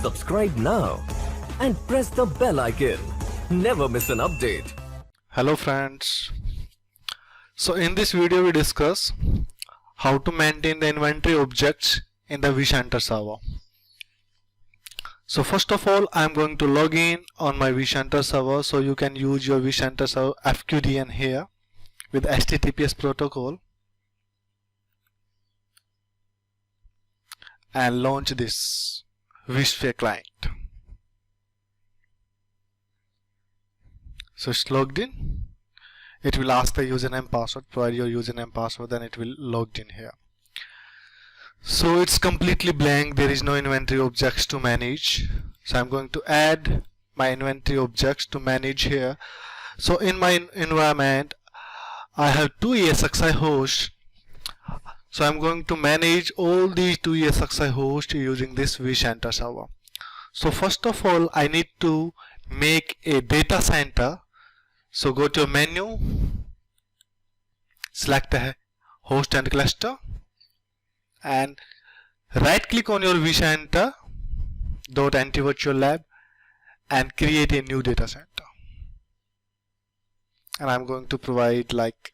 Subscribe now and press the bell icon. Never miss an update. Hello friends. So in this video we discuss how to maintain the inventory objects in the vCenter server. So first of all, I am going to log in on my vCenter server, so you can use your vCenter server FQDN here with HTTPS protocol and launch this vSphere client. So it's logged in. It will ask the username password. Provide your username password, then it will logged in here. So it's completely blank. There is no inventory objects to manage. So I'm going to add my inventory objects to manage here. So in my environment I have two ESXi hosts. So I'm going to manage all these two ESXi hosts using this vCenter server. So first of all, I need to make a data center. So go to menu, select a host and cluster, and right click on your vCenter .NT-virtual-lab and create a new data center. And I'm going to provide like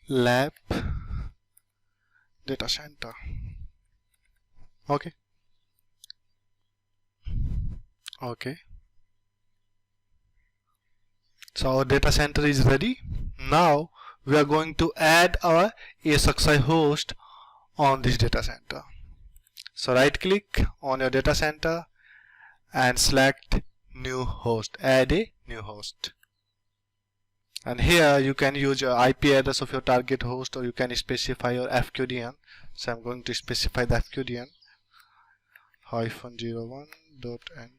lab data center. Okay. So our data center is ready. Now we are going to add our ESXi host on this data center. So right click on your data center and select new host, add a new host. And here you can use your IP address of your target host, or you can specify your FQDN. So I'm going to specify the FQDN -01.nt.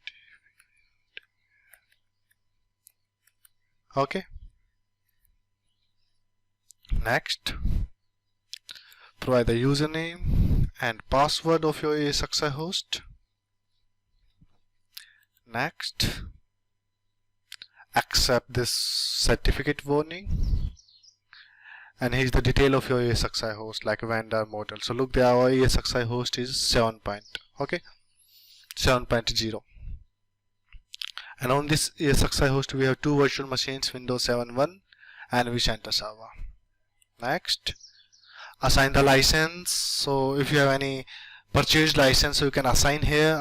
Okay. Next, provide the username and password of your ESXi host. Next, accept this certificate warning, and here's the detail of your ESXi host, like vendor model. So look there, our ESXi host is 7.0, and on this ESXi host we have two virtual machines, Windows 7.1 and vCenter server. Next, assign the license. So if you have any purchased license, so you can assign here.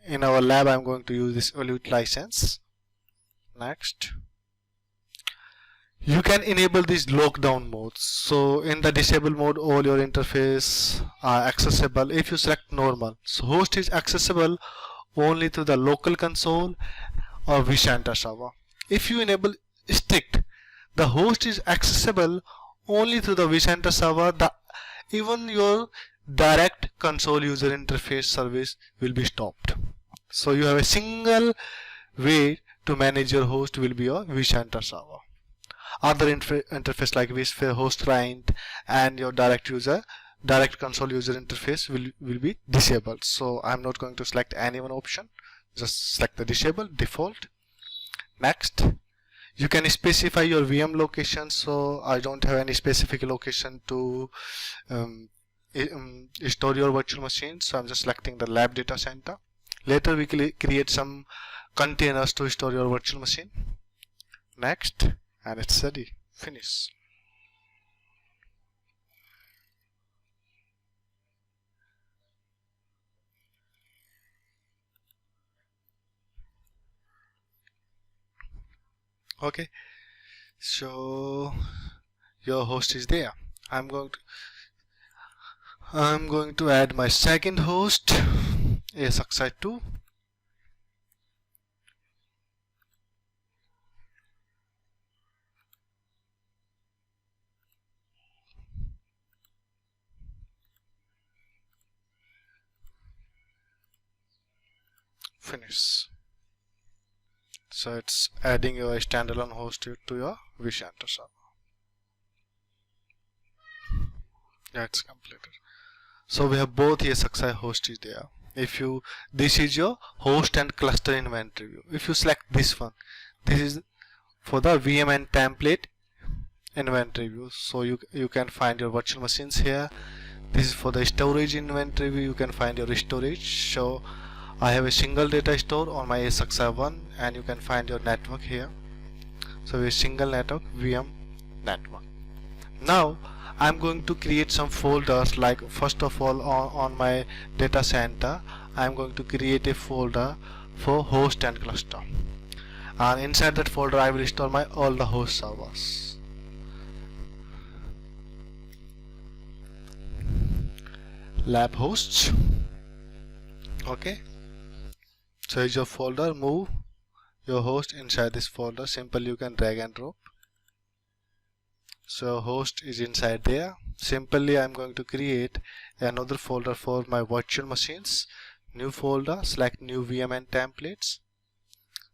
In our lab I'm going to use this Evolute license. Next, you can enable these lockdown modes. So in the disable mode, all your interface are accessible. If you select normal, so host is accessible only to the local console or vCenter server. If you enable strict, the host is accessible only to the vCenter server. Even your direct console user interface service will be stopped. So you have a single way to manage your host will be your vCenter server. Other interface like vSphere host client and your direct console user interface will be disabled. So I'm not going to select any one option, just select the disable default. Next, you can specify your VM location. So I don't have any specific location to store your virtual machine, so I'm just selecting the lab data center. Later we create some containers to store your virtual machine. Next, and it's ready. Finish. Okay, so your host is there. I'm going to add my second host, ESXi 2. Finish. So it's adding your standalone host to your vCenter server. That's completed. So we have both ESXi hosts is there. This is your host and cluster inventory view. If you select this one, this is for the VM and template inventory view. So you can find your virtual machines here. This is for the storage inventory view. You can find your storage. So I have a single data store on my ESXi1, and you can find your network here. So a single network, VM network. Now I'm going to create some folders. Like first of all, on my data center, I'm going to create a folder for host and cluster, and inside that folder I will store my all the host servers. Lab hosts. Okay, so is your folder. Move your host inside this folder. Simply you can drag and drop. So host is inside there. Simply I'm going to create another folder for my virtual machines. New folder, select new VM and templates.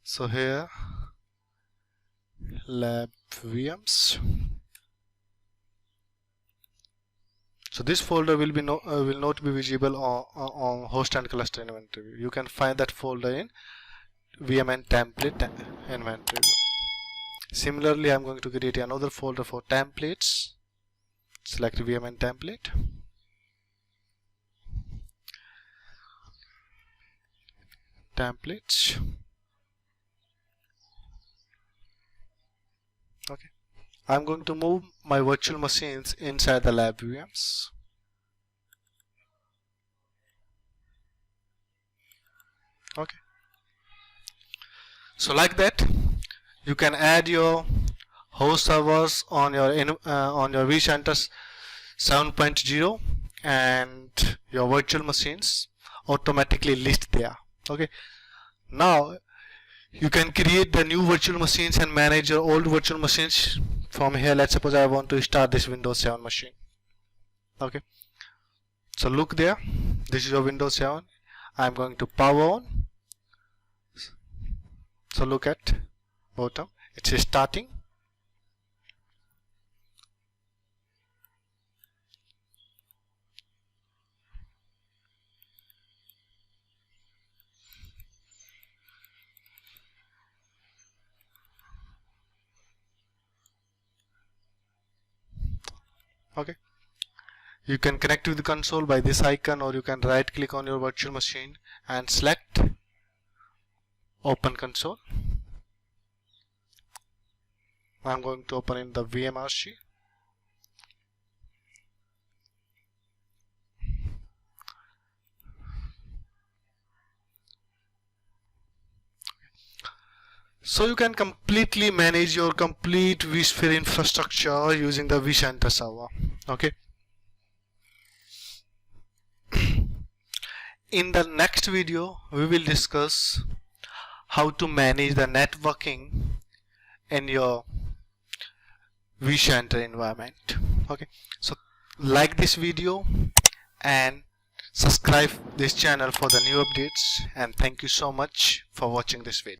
So here lab VMs. So this folder will not be visible on host and cluster inventory. You can find that folder in VM and template inventory. Similarly, I'm going to create another folder for templates. Select VM and template. Templates. Okay. I'm going to move my virtual machines inside the lab VMs. Okay. So like that, you can add your host servers on your vCenter 7.0, and your virtual machines automatically list there. Okay. Now you can create the new virtual machines and manage your old virtual machines from here. Let's suppose I want to start this Windows 7 machine. Okay. So look there. This is your Windows 7. I'm going to power on. So look at bottom. It is starting. Okay. You can connect with the console by this icon, or you can right click on your virtual machine and select open console. I'm going to open in the VMRC. So you can completely manage your complete vSphere infrastructure using the vCenter server. Okay. In the next video, we will discuss how to manage the networking in your vCenter environment. Okay. So like this video and subscribe this channel for the new updates, and thank you so much for watching this video.